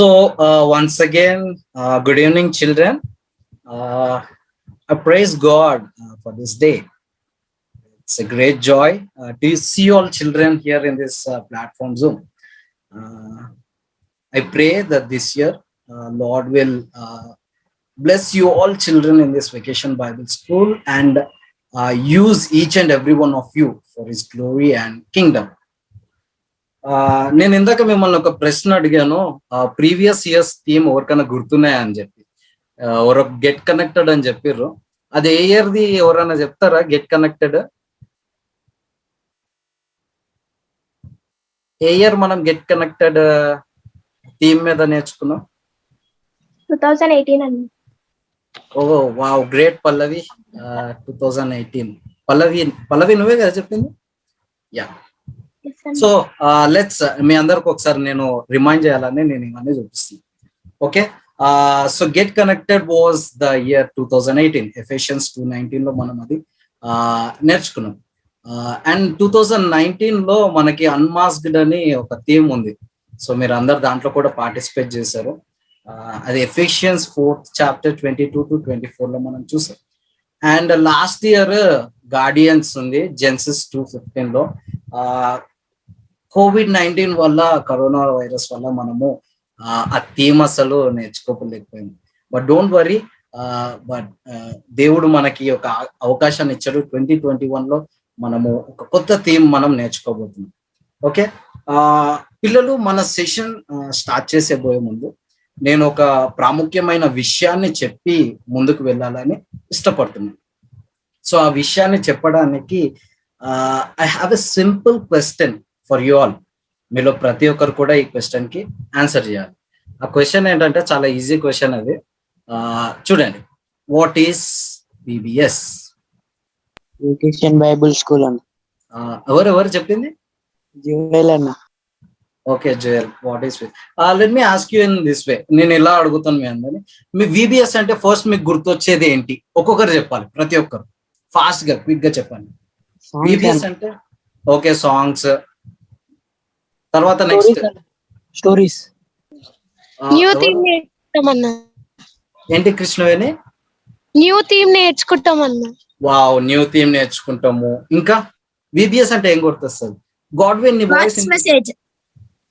Once again, good evening, children. I praise God for this day. It's a great joy to see all children here in this platform Zoom. I pray that this year, Lord will bless you all children in this Vacation Bible School and use each and every one of you for His glory and kingdom. నేను ఇందాక మిమ్మల్ని ఒక ప్రశ్న అడిగాను, previous years theme ఎవరికైనా గుర్తున్నాయా అని చెప్పి. ఎవరో గెట్ కనెక్టెడ్ అని చెప్పిర్రు. అది ఏ ఇయర్ది ఎవరైనా చెప్తారా? గెట్ కనెక్టెడ్ ఏ ఇయర్ మనం గెట్ కనెక్టెడ్ థీమ్ మీద నేర్చుకున్నాం? 2018 అండి. ఓ వావ్, గ్రేట్ పల్లవి. 2018 పల్లవి నువ్వే కదా చెప్పింది? యా. సో లెట్స్ మీ అందరికి ఒకసారి నేను రిమైండ్ చేయాలని నేను ఇవన్నీ చూపిస్తాను. Okay, so get connected was the year 2018. Ephesians 2:19 లో మనం అది నేర్చుకున్నాం. అండ్ 2019 లో మనకి అన్మాస్క్డ్ అని ఒక థీమ్ ఉంది. సో మీరు అందరు దాంట్లో కూడా పార్టిసిపేట్ చేశారు. అది ఎఫెషియన్స్ 4th chapter 22 to 24 లో మనం చూసాం. అండ్ లాస్ట్ ఇయర్ గార్డియన్స్ ఉంది, జెన్సిస్ 2:15 లో. COVID-19 వల్ల, కరోనా వైరస్ వల్ల మనము ఆ థీమ్ అసలు నేర్చుకోలేకపోయాము. బట్ డోంట్ వరీ, బట్ దేవుడు మనకి ఒక అవకాశాన్ని ఇచ్చాడు. 2021 లో మనము ఒక కొత్త థీమ్ మనం నేర్చుకోబోతున్నాం. ఓకే, పిల్లలు, మన సెషన్ స్టార్ట్ చేసేబోయే ముందు నేను ఒక ప్రాముఖ్యమైన విషయాన్ని చెప్పి ముందుకు వెళ్ళాలని ఇష్టపడుతున్నాను. సో ఆ విషయాన్ని చెప్పడానికి I have a simple question for you all. మీలో ప్రతి ఒక్కరు కూడా ఈ క్వశ్చన్ కి ఆన్సర్ చేయాలి. ఆ క్వశ్చన్ ఏంటంటే చాలా ఈజీ క్వశ్చన్ అది. చూడండి, what is VBS? Vacation Bible school అన్న. ఎవరెవరు చెప్పింది? జోయల్ అన్న. Okay Joel, what is let me ask you in this way. నేను ఇలా అడుగుతాను మీ అందరినీ, మీ VBS అంటే ఫస్ట్ మీకు గుర్తొచ్చేది ఏంటి? ఒక్కొక్కరు చెప్పాలి, ప్రతి ఒక్కరు ఫాస్ట్ గా క్విక్ గా చెప్పండి. VBS అంటే ఓకే, సాంగ్స్. తర్వాత నెక్స్ట్ స్టోరీస్. న్యూ థీమ్ నేర్చుకుంటామన్నా. ఏంటి కృష్ణవేణి? న్యూ థీమ్ నేర్చుకుంటామన్నా. వావ్, న్యూ థీమ్ నేర్చుకుంటాము. ఇంకా VBS అంటే ఏం గుర్తొస్తుంది? గాడ్విన్, నీ voice. Message.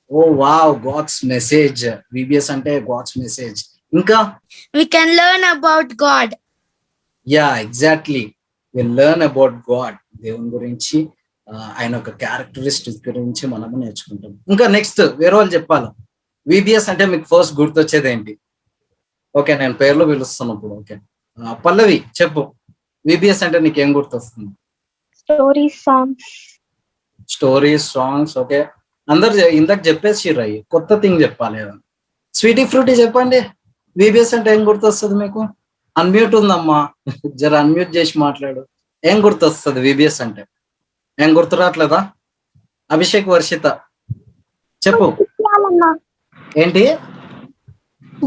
Oh wow, God's message. VBS అంటే గాడ్స్ మెసేజ్. ఇంకా we can learn about God. Yeah, exactly, we learn about God. దేవుని గురించి, ఆయన ఒక క్యారెక్టరిస్టిక్ గురించి మనము నేర్చుకుంటాం. ఇంకా నెక్స్ట్ వేరే వాళ్ళు చెప్పాలా? VBS అంటే మీకు ఫస్ట్ గుర్తొచ్చేది ఏంటి? ఓకే, నేను పేర్లు పిలుస్తాను ఇప్పుడు. ఓకే, పల్లవి చెప్పు, VBS అంటే నీకు ఏం గుర్తొస్తుంది? Stories, songs. Stories, songs. Okay, అందరు ఇందాక చెప్పేసిర్రు, అయ్యి కొత్త థింగ్ చెప్పాలి. స్వీటీ ఫ్రూటీ చెప్పండి, VBS అంటే ఏం గుర్తొస్తుంది మీకు? అన్మ్యూట్ ఉందమ్మా, జర అన్మ్యూట్ చేసి మాట్లాడు. ఏం గుర్తొస్తుంది VBS అంటే? ఏం గుర్తు రావట్లేదా? అభిషేక్, వర్షిత చెప్పు, ఏంటి?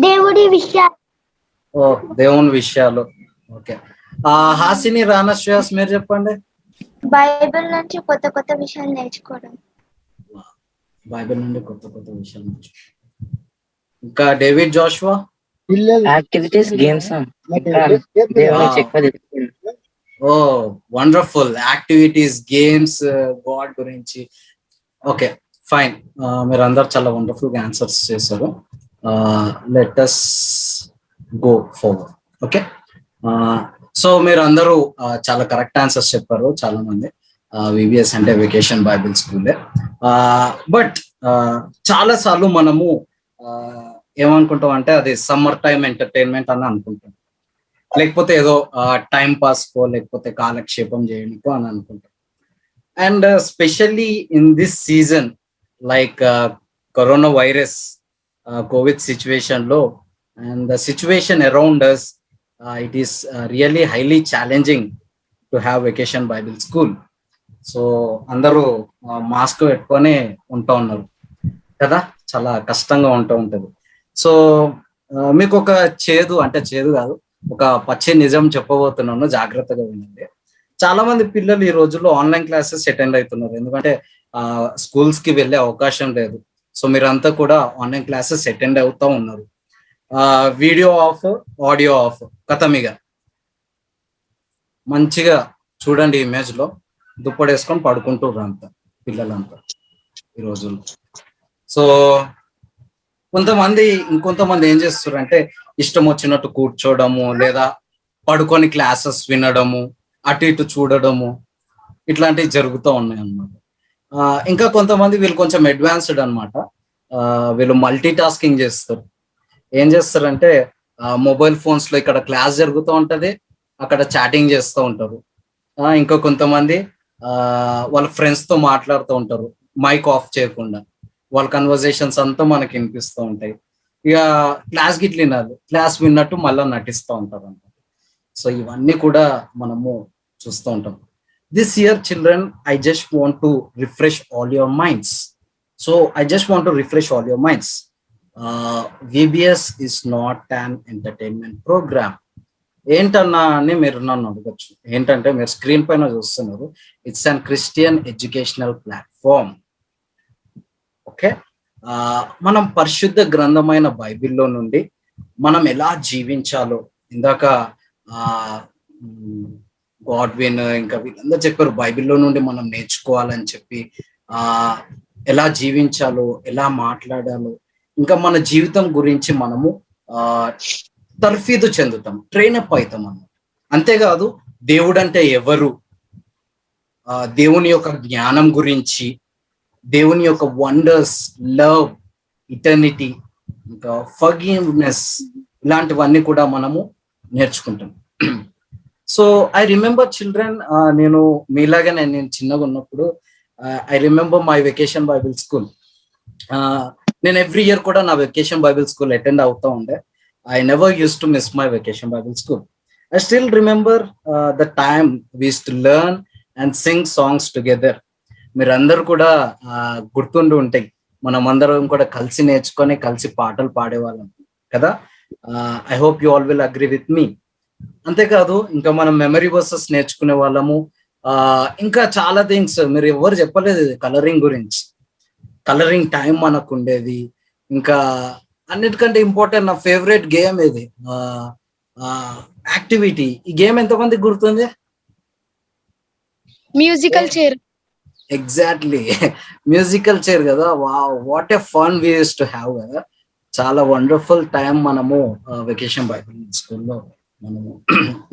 దేవుడి విషయాలు. ఓ, దేవుని విషయాలు. ఓకే, హాసిని, రానా, శ్రేయస్ మీరు చెప్పండి. బైబిల్ నుంచి కొత్త కొత్త విషయాలు నేర్చుకోవడం. బైబిల్ నుండి కొత్త కొత్త విషయాలు నేర్చుకోవడం. ఇంకా David, Joshua? Activities, games. Oh wonderful, activities, games, God గురించి. ఓకే ఫైన్, మీరు అందరు చాలా వండర్ఫుల్ గా ఆన్సర్స్ చేశారు. Let us go forward. Okay, so మీరు అందరూ చాలా కరెక్ట్ ఆన్సర్స్ చెప్పారు. చాలా మంది VBS అంటే వెకేషన్ బైబిల్ స్కూలే. బట్ చాలా సార్లు మనము ఏమనుకుంటాం అంటే అది సమ్మర్ టైం ఎంటర్టైన్మెంట్ అని అనుకుంటాం, లేకపోతే ఏదో టైం పాస్కో లేకపోతే కాలక్షేపం చేయడానికో అని అనుకుంటాం. And specially in this season like corona virus, covid situation లో, and the situation around us, it is really highly challenging to have vacation Bible school. So అందరూ మాస్క్ పెట్టుకొని ఉంటూ ఉన్నారు కదా, చాలా కష్టంగా ఉంటది. సో మీకు ఒక చేదు, అంటే చేదు కాదు, ఒక పచ్చి నిజం చెప్పబోతున్నాను, జాగ్రత్తగా వినండి. చాలా మంది పిల్లలు ఈ రోజుల్లో ఆన్లైన్ క్లాసెస్ అటెండ్ అవుతున్నారు, ఎందుకంటే స్కూల్స్ కి వెళ్ళే అవకాశం లేదు. సో మీరంతా కూడా ఆన్లైన్ క్లాసెస్ అటెండ్ అవుతా ఉన్నారు. వీడియో ఆఫ్, ఆడియో ఆఫ్, కథమిగా మంచిగా చూడండి. ఇమేజ్ లో దుప్పడేసుకొని పడుకుంటారు అంతా పిల్లలంతా ఈ రోజుల్లో. సో ఇంకొంతమంది ఏం చేస్తారు అంటే ఇష్టం వచ్చినట్టు కూర్చోవడము, లేదా పడుకొని క్లాసెస్ వినడము, అటు ఇటు చూడడము, ఇట్లాంటివి జరుగుతూ ఉన్నాయి అన్నమాట. ఇంకా కొంతమంది వీళ్ళు కొంచెం అడ్వాన్స్డ్ అనమాట. వీళ్ళు మల్టీ టాస్కింగ్ చేస్తారు. ఏం చేస్తారంటే మొబైల్ ఫోన్స్ లో ఇక్కడ క్లాస్ జరుగుతూ ఉంటది, అక్కడ చాటింగ్ చేస్తూ ఉంటారు. ఇంకా కొంతమంది వాళ్ళ ఫ్రెండ్స్ తో మాట్లాడుతూ ఉంటారు మైక్ ఆఫ్ చేయకుండా. వాళ్ళ కన్వర్జేషన్స్ అంతా మనకి వినిపిస్తూ ఉంటాయి. ఇక క్లాస్ గిట్ల వినాలి, క్లాస్ విన్నట్టు మళ్ళీ నటిస్తూ ఉంటారు అన్నమాట. సో ఇవన్నీ కూడా మనము చూస్తూ ఉంటాం. This year children, I just want to refresh all your minds. So I just want to refresh all your minds. VBS is not an entertainment program. ఏంటన్నా అని మీరు నన్ను అడగచ్చు. ఏంటంటే మీరు స్క్రీన్ పైన చూస్తున్నారు, it's an Christian educational platform. Okay, మనం పరిశుద్ధ గ్రంథమైన బైబిల్లో నుండి మనం ఎలా జీవించాలో ఇందాక గాడ్విన్ ఇంకా వీళ్ళందరూ చెప్పారు, బైబిల్లో నుండి మనం నేర్చుకోవాలని చెప్పి, ఎలా జీవించాలో, ఎలా మాట్లాడాలో, ఇంకా మన జీవితం గురించి మనము తర్ఫీదు చెందుతాం, ట్రైనప్ అవుతాం అన్నమాట. అంతేకాదు దేవుడు అంటే ఎవరు, దేవుని యొక్క జ్ఞానం గురించి, దేవుని యొక్క వండర్స్, లవ్, ఇటర్నిటీ, ఇంకా ఫర్గివ్నెస్, ఇలాంటివన్నీ కూడా మనము నేర్చుకుంటాం. సో ఐ రిమెంబర్ చిల్డ్రన్, నేను మీలాగానే నేను చిన్నగా ఉన్నప్పుడు I remember my vacation Bible school. నేను ఎవ్రీ ఇయర్ కూడా నా వెకేషన్ బైబిల్ స్కూల్ అటెండ్ అవుతా ఉండే. I never use to miss my vacation Bible school. I still remember the time we use to learn and sing songs together. మీరందరూ కూడా గుర్తుండి ఉంటాయి, మనం అందరం కూడా కలిసి నేర్చుకొని కలిసి పాటలు పాడేవాళ్ళం కదా. I hope you all will agree with me. అంతేకాదు ఇంకా మనం మెమరీ వర్సెస్ నేర్చుకునే వాళ్ళము. ఇంకా చాలా థింగ్స్ మీరు ఎవరు చెప్పలేదు కలరింగ్ గురించి. కలరింగ్ టైం మనకు ఉండేది. ఇంకా అన్నిటికంటే ఇంపార్టెంట్ నా ఫేవరెట్ గేమ్ ఇది, యాక్టివిటీ. ఈ గేమ్ ఎంతమందికి గుర్తుంది? Musical chair. Exactly, musical chair కదా. What a fun we use to have కదా. చాలా వండర్ఫుల్ టైం మనము వెకేషన్ బైబిల్ స్కూల్లో మనము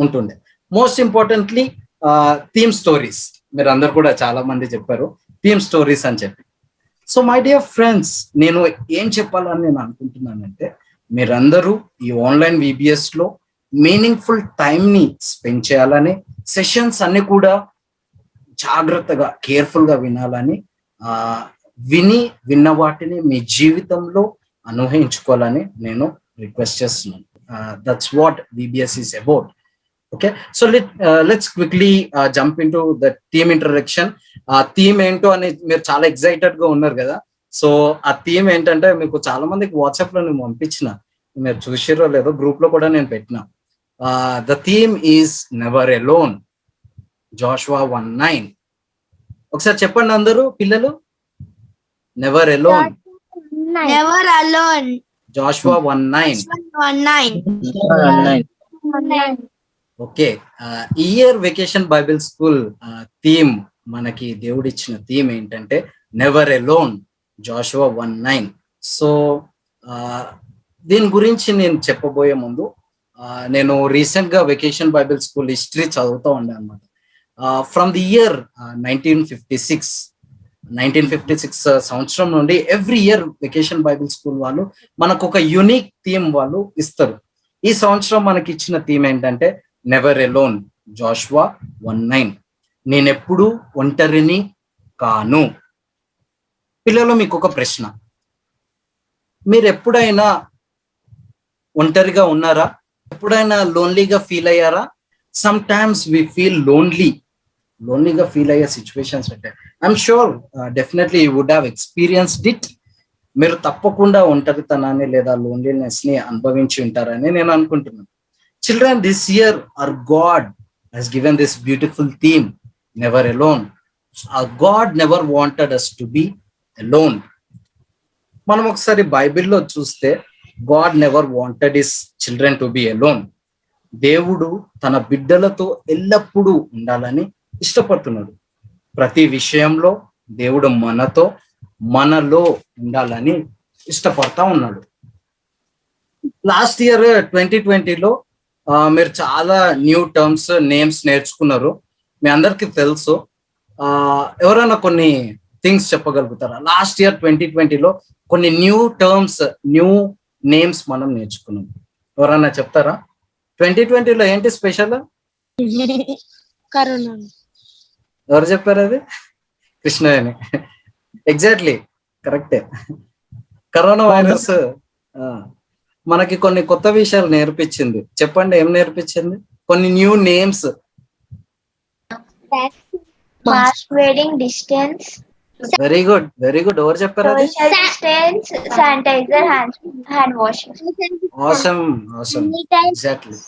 ఉంటుండే. Most importantly theme stories. మీరు అందరు కూడా చాలా మంది చెప్పారు థీమ్ స్టోరీస్ అని చెప్పి. సో మై డియర్ ఫ్రెండ్స్, నేను ఏం చెప్పాలని నేను అనుకుంటున్నానంటే, మీరందరూ ఈ ఆన్లైన్ VBS లో మీనింగ్ఫుల్ టైంని స్పెండ్ చేయాలని, సెషన్స్ అన్ని కూడా జాగ్రత్తగా కేర్ఫుల్ గా వినాలని, విన్న వాటిని మీ జీవితంలో అనుభవించుకోవాలని నేను రిక్వెస్ట్ చేస్తున్నాను. That's what VBS is about. Okay, so let's quickly jump in to the theme introduction. ఆ థీమ్ ఏంటో అని మీరు చాలా ఎక్సైటెడ్ గా ఉన్నారు కదా. సో ఆ థీమ్ ఏంటంటే, మీకు చాలా మందికి వాట్సాప్ లో నేను పంపించిన, మీరు చూసిరో లేదో, గ్రూప్ లో కూడా నేను పెట్టిన. The theme is never alone, Joshua 1:9. ఒకసారి చెప్పండి అందరూ పిల్లలు, never alone, never alone, Joshua 1:9. Okay, ఈ year vacation Bible school theme, మనకి దేవుడిచ్చిన థీమ్ ఏంటంటే నెవర్ ఎలోన్, Joshua 1:9. సో దీని గురించి నేను చెప్పబోయే ముందు, నేను రీసెంట్ గా వెకేషన్ బైబిల్ స్కూల్ హిస్టరీ చదువుతూ ఉండే అనమాట. ఫ్రమ్ ది ఇయర్ 1956 సంవత్సరం నుండి every year vacation Bible school వాళ్ళు మనకు ఒక యూనిక్ థీమ్ వాళ్ళు ఇస్తారు. ఈ సంవత్సరం మనకి ఇచ్చిన థీమ్ ఏంటంటే నెవర్ ఎలోన్, Joshua 1:9. నేనెప్పుడు ఒంటరిని కాను. పిల్లలు, మీకు ఒక ప్రశ్న, మీరు ఎప్పుడైనా ఒంటరిగా ఉన్నారా? ఎప్పుడైనా లోన్లీగా ఫీల్ అయ్యారా? సమ్ టైమ్స్ వి ఫీల్ లోన్లీగా ఫీల్ అయ్యే సిచ్యువేషన్స్ ఉంటాయి. I'm sure definitely you would have experienced it. మీరు తప్పకుండా ఒంటరితనాన్ని లేదా లోన్లీనెస్ ని అనుభవించి ఉంటారని నేను అనుకుంటున్నాను. Children, this year our God has given this beautiful theme, never alone. Our God never wanted us to be alone. మనం ఒకసారి బైబిల్లో చూస్తే God never wanted his children to be alone. దేవుడు తన బిడ్డలతో ఎల్లప్పుడూ ఉండాలని ఇష్టపడుతున్నాడు. ప్రతి విషయంలో దేవుడు మనలో ఉండాలని ఇష్టపడతా ఉన్నాడు. లాస్ట్ ఇయర్ 2020లో మీరు చాలా న్యూ టర్మ్స్ నేమ్స్ నేర్చుకున్నారు. మీ అందరికీ తెలుసు. ఎవరైనా కొన్ని థింగ్స్ చెప్పగలుగుతారా? లాస్ట్ ఇయర్ 2020లో కొన్ని న్యూ టర్మ్స్, న్యూ నేమ్స్ మనం నేర్చుకున్నాం. ఎవరైనా చెప్తారా? 2020లో ఏంటి స్పెషల్? కరోనా. ఎవరు చెప్పారు అది? కృష్ణవేణి. ఎగ్జాక్ట్లీ, కరెక్టే. కరోనా వైరస్ మనకి కొన్ని కొత్త విషయాలు నేర్పించింది. చెప్పండి, ఏం నేర్పించింది? కొన్ని new names. Mask wearing, distance, very good, very good. ఎవరు చెప్పారు అది? Social distance, sanitizer, hand washing. Awesome, awesome, exactly.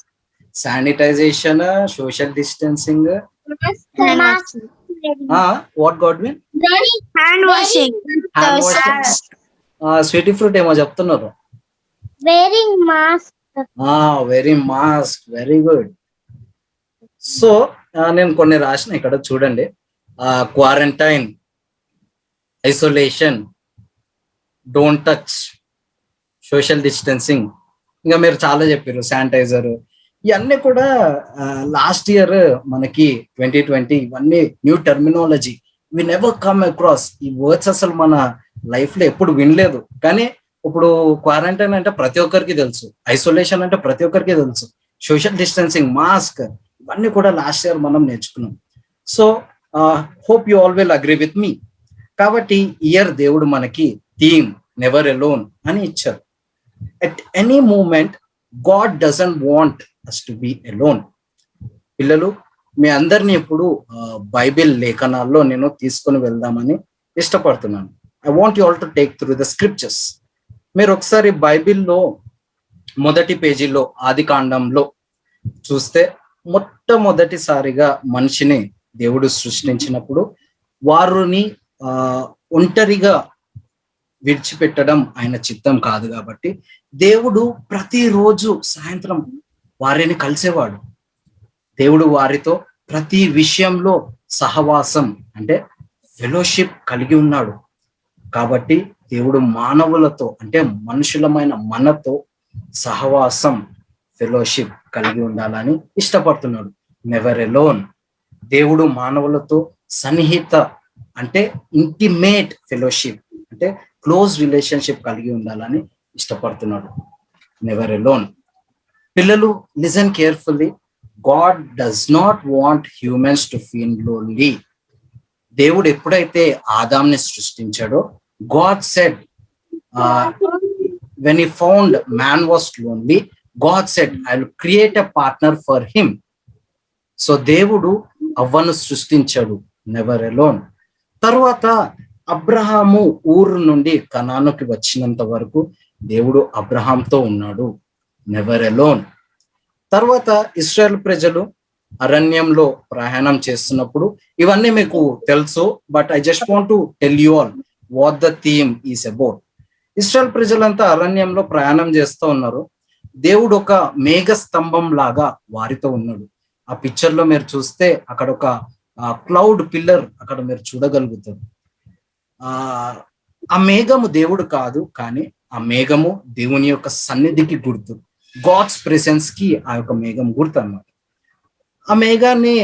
Sanitization, social distancing. What god mean? Hand washing. Hand washing. Sweety fruit ఏమో చెప్తున్నారు. Wearing mask. Very mask, very good. So నేను కొన్ని రాసిన, ఇక్కడ చూడండి. Quarantine, isolation, don't touch, social distancing, ఇంకా మీరు చాలా చెప్పారు. శానిటైజర్, ఇవన్నీ కూడా లాస్ట్ ఇయర్ మనకి 2020 ఇవన్నీ new terminology. We never come across. ఈ వర్డ్స్ అసలు మన లైఫ్ లో ఎప్పుడు వినలేదు. కానీ ఇప్పుడు క్వారంటైన్ అంటే ప్రతి ఒక్కరికి తెలుసు, ఐసోలేషన్ అంటే ప్రతి ఒక్కరికి తెలుసు, సోషల్ డిస్టెన్సింగ్, మాస్క్, ఇవన్నీ కూడా లాస్ట్ ఇయర్ మనం నేర్చుకున్నాం. So hope you all will agree with me. కాబట్టి ఇయర్ దేవుడు మనకి థీమ్ నెవర్ అలోన్ అని ఇచ్చారు. At any moment God doesn't want us to be alone. పిల్లలు, మీ అందరినీ ఇప్పుడు బైబిల్ లేఖనాల్లో నేను తీసుకొని వెళ్దామని ఇష్టపడుతున్నాను. I want you all to take through the scriptures. మీరు ఒకసారి బైబిల్లో మొదటి పేజీలో, ఆది కాండంలో చూస్తే, మొట్టమొదటిసారిగా మనిషిని దేవుడు సృష్టించినప్పుడు వారిని ఒంటరిగా విడిచిపెట్టడం ఆయన చిత్తం కాదు. కాబట్టి దేవుడు ప్రతిరోజు సాయంత్రం వారిని కలిసేవాడు. దేవుడు వారితో ప్రతి విషయంలో సహవాసం అంటే ఫెలోషిప్ కలిగి ఉన్నాడు. కాబట్టి దేవుడు మానవులతో అంటే మనుషులమైన మనతో సహవాసం, ఫెలోషిప్ కలిగి ఉండాలని ఇష్టపడుతున్నాడు. Never alone. దేవుడు మానవులతో సన్నిహిత అంటే ఇంటిమేట్ ఫెలోషిప్ అంటే క్లోజ్ రిలేషన్షిప్ కలిగి ఉండాలని ఇష్టపడుతున్నాడు. Never alone. పిల్లలు, listen carefully. God does not want humans to feel lonely. దేవుడు ఎప్పుడైతే ఆదాంని సృష్టించాడో, God said when he found man was lonely, God said, I will create a partner for him. So దేవుడు అవ్వను సృష్టించాడు, నెవర్ అలోన్. తర్వాత అబ్రహాము ఊరు నుండి కనానుకి వచ్చినంత వరకు దేవుడు అబ్రహాంతో ఉన్నాడు, నెవర్ అలోన్. తర్వాత ఇశ్రాయేల్ ప్రజలు అరణ్యంలో ప్రయాణం చేస్తున్నప్పుడు, ఇవన్నీ మీకు తెలుసు, but I just want to tell you all what the theme is about. Israel ప్రజలంతా అరణ్యంలో ప్రయాణం చేస్తూ ఉన్నారు. దేవుడు ఒక మేఘ స్తంభం లాగా వారితో ఉన్నాడు. ఆ పిక్చర్ లో మీరు చూస్తే అక్కడ ఒక క్లౌడ్ పిల్లర్ అక్కడ మీరు చూడగలుగుతారు. ఆ మేఘము దేవుడు కాదు, కానీ ఆ మేఘము దేవుని యొక్క సన్నిధికి గుర్తు, గాడ్స్ ప్రెసెన్స్ కి ఆ యొక్క మేఘం గుర్తు అన్నమాట. ఆ మేఘాన్ని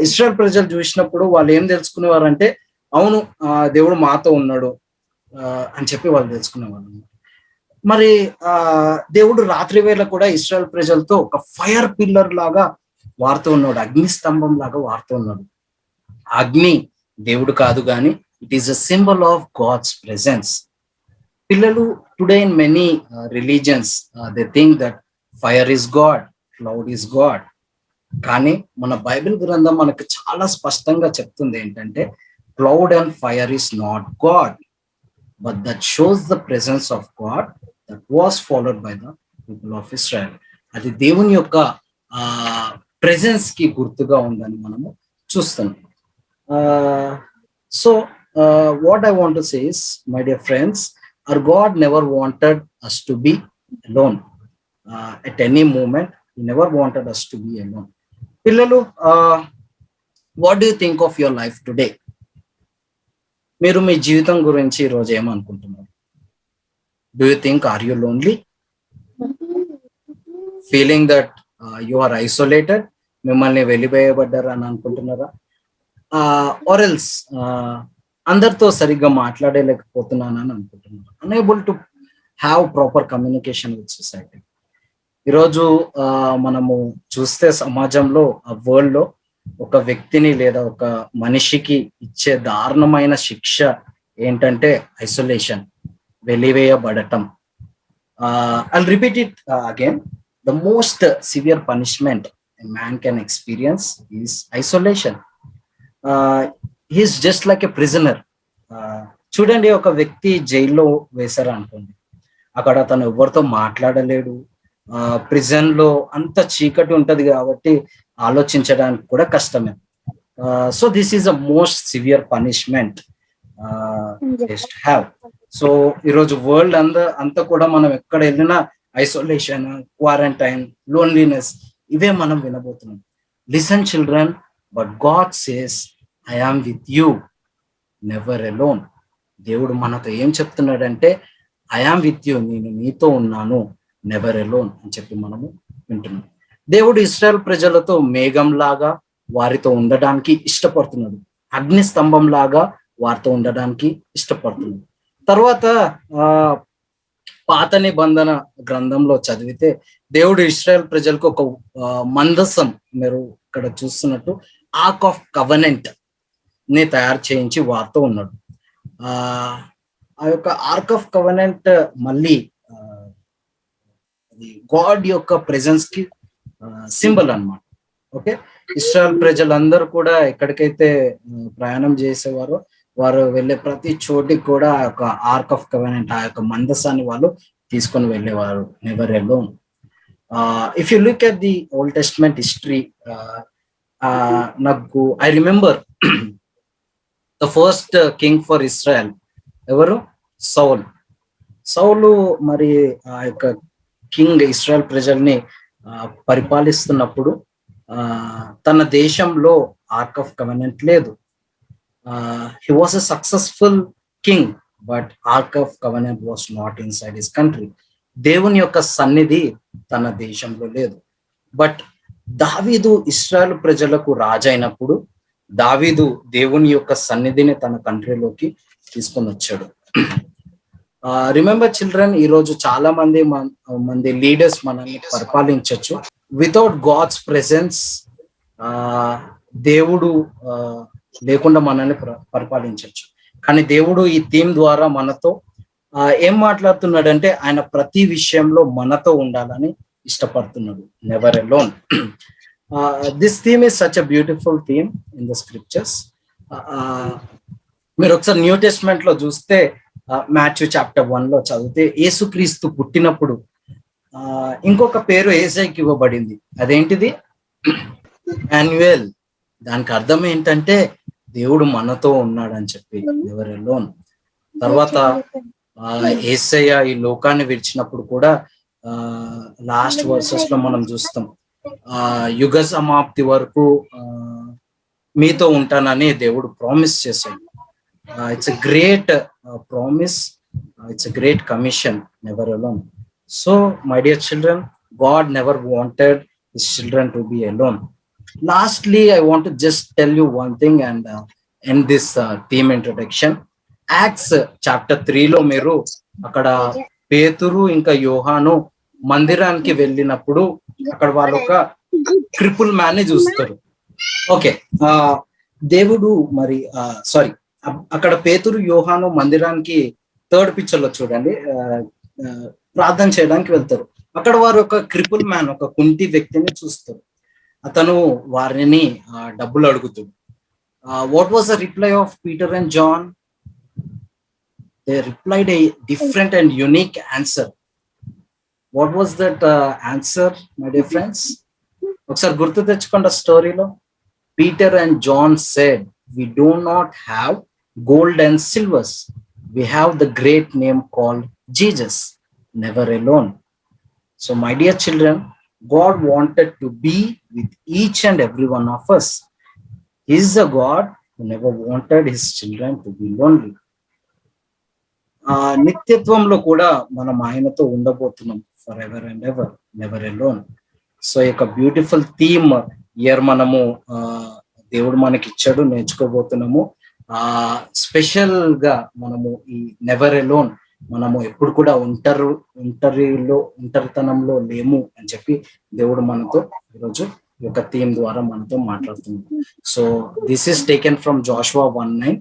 ఇశ్రాయేల్ ప్రజలు చూసినప్పుడు వాళ్ళు ఏం తెలుసుకునేవారంటే, అవును దేవుడు మాతో ఉన్నాడు అని చెప్పి వాళ్ళు తెలుసుకునేవాళ్ళు. మరి దేవుడు రాత్రి వేళ కూడా ఇశ్రాయేల్ ప్రజలతో ఒక ఫైర్ పిల్లర్ లాగా వాడుతూ ఉన్నాడు, అగ్ని స్తంభం లాగా వాడుతూ ఉన్నాడు. అగ్ని దేవుడు కాదు, కానీ it is a symbol of God's presence. పిల్లలు, today in many religions they think that fire is God, cloud is God. కానీ మన బైబిల్ గ్రంథం మనకు చాలా స్పష్టంగా చెప్తుంది ఏంటంటే, cloud and fire is not God, but that shows the presence of God that was followed by the people of Israel. అది దేవుని యొక్క ప్రెజెన్స్ కి గుర్తుగా ఉందని మనము చూస్తున్నాం. So what I want to say is, my dear friends, Our God never wanted us to be alone. At any moment, He never wanted us to be alone. పిల్లలు, what do you think of your life today? మీరు మీ జీవితం గురించి ఈరోజు ఏమనుకుంటున్నారు? Do you think, are you lonely? Feeling that you are isolated? మిమ్మల్ని వెలివేయబడ్డారు అని అనుకుంటున్నారా? Or else అందరితో సరిగ్గా మాట్లాడలేకపోతున్నానని అనుకుంటున్నారు? Unable to have proper communication with society. ఈరోజు మనము చూస్తే సమాజంలో, ఆ వరల్డ్ లో ఒక వ్యక్తిని లేదా ఒక మనిషికి ఇచ్చే దారుణమైన శిక్ష ఏంటంటే isolation, వెలివేయబడటం. I'll repeat it again. The most severe punishment a man can experience is isolation. He is just like a prisoner. చూడండి, ఒక వ్యక్తి జైల్లో వేశారు అనుకోండి, అక్కడ అతను ఎవరితో మాట్లాడలేడు. ప్రిజన్ లో అంత చీకటి ఉంటది కాబట్టి ఆలోచించడానికి కూడా కష్టమే. So this is the most severe punishment have. So ఈరోజు వరల్డ్ అంతా కూడా మనం ఎక్కడ వెళ్ళినా ఐసోలేషన్, క్వారంటైన్, లోన్లీనెస్, ఇవే మనం వినబోతున్నాం. Listen children, but God says I am with you, never alone. దేవుడు మనతో ఏం చెప్తున్నాడంటే, ఐ యామ్ విత్ యూ, నేను మీతో ఉన్నాను, నెవర్ అలోన్ అని చెప్పి మనము వింటున్నాం. దేవుడు ఇశ్రాయేల్ ప్రజలతో మేఘంలాగా వారితో ఉండడానికి ఇష్టపడుతున్నాడు, అగ్ని స్తంభం లాగా వారితో ఉండడానికి ఇష్టపడుతున్నాడు. తర్వాత పాత నిబంధన గ్రంథంలో చదివితే దేవుడు ఇశ్రాయేల్ ప్రజలకు ఒక మందసం, మీరు ఇక్కడ చూస్తున్నట్టు ఆర్క్ ఆఫ్ కవెనెంట్ ని తయారు చేయించి వారితో ఉన్నాడు. ఆ యొక్క ఆర్క్ ఆఫ్ కవెనెంట్ మళ్ళీ గాడ్ యొక్క ప్రెజెన్స్ కి సింబల్ అన్నమాట. ఓకే, ఇశ్రాయేల్ ప్రజలందరూ కూడా ఎక్కడికైతే ప్రయాణం చేసేవారో వారు వెళ్ళే ప్రతి చోటికి కూడా ఆ యొక్క ఆర్క్ ఆఫ్ కవెనెంట్, ఆ యొక్క మందసాన్ని వాళ్ళు తీసుకొని వెళ్ళేవారు, never alone. If you look at the old testament history, నాకు I remember the first king for Israel ఎవరు? సౌల్. సౌలు మరి ఆ యొక్క కింగ్ ఇస్రాయల్ ప్రజల్ని పరిపాలిస్తున్నప్పుడు తన దేశంలో ఆర్క్ ఆఫ్ కవెనెంట్ లేదు. He was a successful king, but arc of covenant was not inside his country. దేవుని యొక్క సన్నిధి తన దేశంలో లేదు. బట్ దావీదు ఇశ్రాయేల్ ప్రజలకు రాజైనప్పుడు దావీదు దేవుని యొక్క సన్నిధిని తన కంట్రీలోకి తీసుకొని వచ్చాడు. రిమెంబర్ చిల్డ్రన్, ఈరోజు చాలా మంది లీడర్స్ మనల్ని పరిపాలించవచ్చు. వితౌట్ గాడ్స్ ప్రెసెన్స్, దేవుడు లేకుండా మనల్ని పరిపాలించవచ్చు. కానీ దేవుడు ఈ థీమ్ ద్వారా మనతో ఏం మాట్లాడుతున్నాడంటే, ఆయన ప్రతి విషయంలో మనతో ఉండాలని ఇష్టపడుతున్నాడు, never alone. This theme is such a beautiful theme in the scriptures. మీరు ఒకసారి న్యూ టెస్ట్మెంట్ లో చూస్తే, మాథ్యూ చాప్టర్ 1 లో చదివితే, యేసుక్రీస్తు పుట్టినప్పుడు ఇంకొక పేరు యేసయ్యకి ఇవ్వబడింది. అదేంటిది? యాన్యుయల్. దానికి అర్థం ఏంటంటే దేవుడు మనతో ఉన్నాడు అని చెప్పి, నెవర్ అలోన్. తర్వాత యేసయ్య ఈ లోకాన్ని విడిచినప్పుడు కూడా లాస్ట్ వర్సెస్ లో మనం చూస్తాం, యుగ సమాప్తి వరకు మీతో ఉంటానని దేవుడు ప్రామిస్ చేశాడు. It's a great promise, it's a great commission, never alone. So my dear children, God never wanted his children to be alone. Lastly, I want to just tell you one thing and end this theme introduction. Acts chapter 3 లో మీరు అక్కడ పేతురు ఇంకా యోహాను మందిరానికి వెళ్ళినప్పుడు అక్కడ వాళ్ళు ఒక క్రిపుల్ మ్యాన్ ని చూస్తారు. ఓకే, దేవుడు మరి సారీ, అక్కడ పేతురు యోహాను మందిరానికి థర్డ్ పిక్చర్ లో చూడండి, ప్రార్థన చేయడానికి వెళ్తారు. అక్కడ వారు ఒక క్రిపుల్ మ్యాన్, ఒక కుంటి వ్యక్తిని చూస్తారు. అతను వారిని డబ్బులు అడుగుతాడు. What was the reply of Peter and John? They replied a different and unique answer. What was that answer, my dear friends? ఒకసారి గుర్తు తెచ్చుకోండి స్టోరీలో. Peter and John said, we do not have gold and silvers, we have the great name called Jesus, never alone. So my dear children, God wanted to be with each and every one of us. He is a God who never wanted his children to be lonely. నిత్యత్వంలో కూడా మనం ఆయనతో ఉండబోతున్నాం, for ever and ever, never alone. So ఇక beautiful theme year మనము దేవుడు మనకి ఇచ్చాడు, నేర్చుకోబోతున్నాము. స్పెషల్ గా మనము ఈ నెవర్ ఎలోన్, మనము ఎప్పుడు కూడా ఒంటరితనంలో లేము అని చెప్పి దేవుడు మనతో ఈరోజు ఈ యొక్క థీమ్ ద్వారా మనతో మాట్లాడుతున్నాం. So this is taken from Joshua 1:9.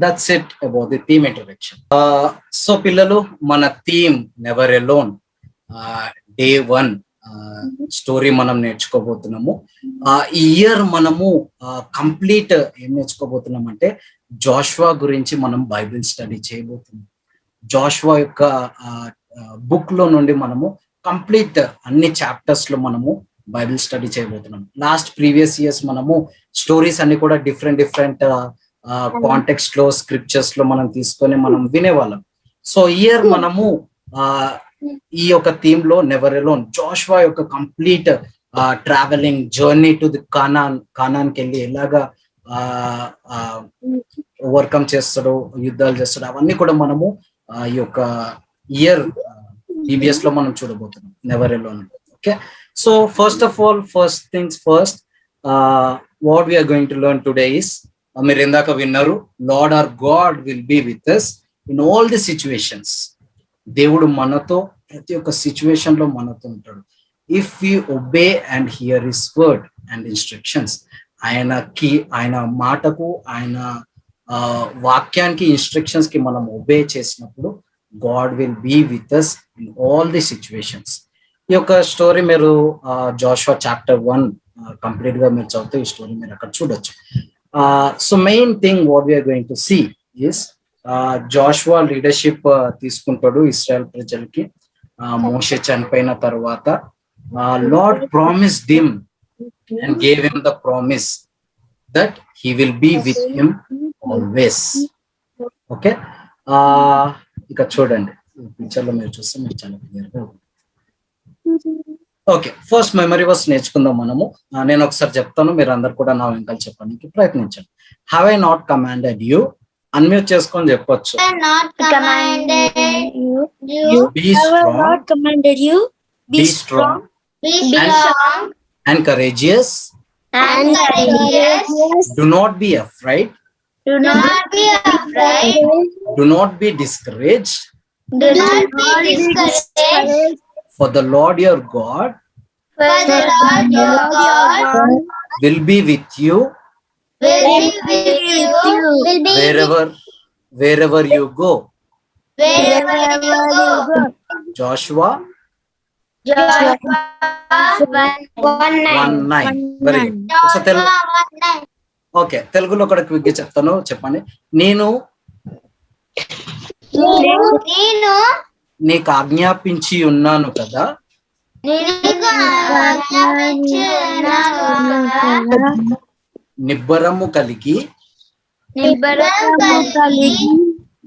That's it about the theme introduction. So పిల్లలు, మన theme never alone, day 1 story మనం నేర్చుకోబోతున్నాము. ఈ ఇయర్ మనము కంప్లీట్ ఏం నేర్చుకోబోతున్నాం అంటే జాషువా గురించి మనం బైబిల్ స్టడీ చేయబోతున్నాం. జాషువా యొక్క బుక్ లో నుండి మనము కంప్లీట్ అన్ని చాప్టర్స్ లో మనము బైబిల్ స్టడీ చేయబోతున్నాం. లాస్ట్ ప్రీవియస్ ఇయర్స్ మనము స్టోరీస్ అన్ని కూడా డిఫరెంట్ కాంటెక్స్ట్ లో, స్క్రిప్చర్స్ లో మనం తీసుకొని మనం వినేవాళ్ళం. సో ఇయర్ మనము ఈ యొక్క థీమ్ లో నెవర్ ఎలోన్, జాషువా యొక్క complete traveling journey to the కానాన్కి వెళ్ళి ఎలాగా ఓవర్కమ్ చేస్తాడు, యుద్ధాలు చేస్తాడు, అవన్నీ కూడా మనము ఈ యొక్క ఇయర్ టీబీఎస్ లో మనం చూడబోతున్నాం never alone. Okay, so first of all, first things first, what we're going to learn today is, మీరు ఇందాక విన్నారు, Lord or God will be with us in all the situations. దేవుడు మనతో ప్రతి ఒక్క సిచ్యువేషన్ లో మనతో ఉంటాడు. If we obey and hear his word and instructions, ఆయన మాటకు, ఆయన వాక్యానికి, ఇన్స్ట్రక్షన్స్ కి మనం ఒబే చేసినప్పుడు God will be with us in all the situations. ఈ యొక్క స్టోరీ మీరు జాషువా చాప్టర్ 1 కంప్లీట్ గా మీరు చదివితే ఈ స్టోరీ మీరు అక్కడ చూడొచ్చు. So main thing what we are going to see is Joshua leadership తీసుకుంటాడు ఇస్రాయల్ ప్రజలకి. మోషే చనిపోయిన తర్వాత Lord promised him and gave him the promise that he will be with him always. Okay, ఇక చూడండి పిక్చర్ లో మీరు చూస్తే మీకు చాలా క్లియర్ గా. ఓకే, ఫస్ట్ మెమరీ వర్స్ నేర్చుకుందాం మనము. నేను ఒకసారి చెప్తాను, మీరు అందరు కూడా నా వెనకాల చెప్పడానికి ప్రయత్నించండి. Have I not commanded you, unmute చేసుకొని చెప్పొచ్చు. Be strong and courageous. Do not be afraid. Do not be discouraged. For the Lord your God will be with you wherever you go. Joshua 1:9. Very good. So okay, తెలుగులో కూడా quick గా చెప్తాను, చెప్పండి. నేను నీకు ఆజ్ఞాపించి ఉన్నాను కదా, నిబ్బరము కలిగి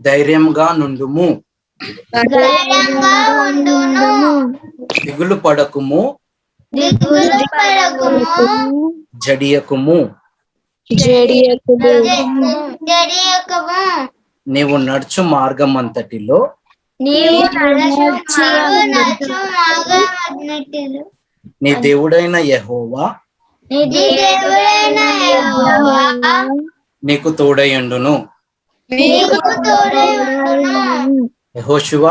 ధైర్యంగా నుండుము, దిగులు పడకుము, జడియకుము. నీవు నడుచు మార్గం అంతటిలో నీ దేవుడైన యెహోవా నీకు తోడయుండును. యెహోషువ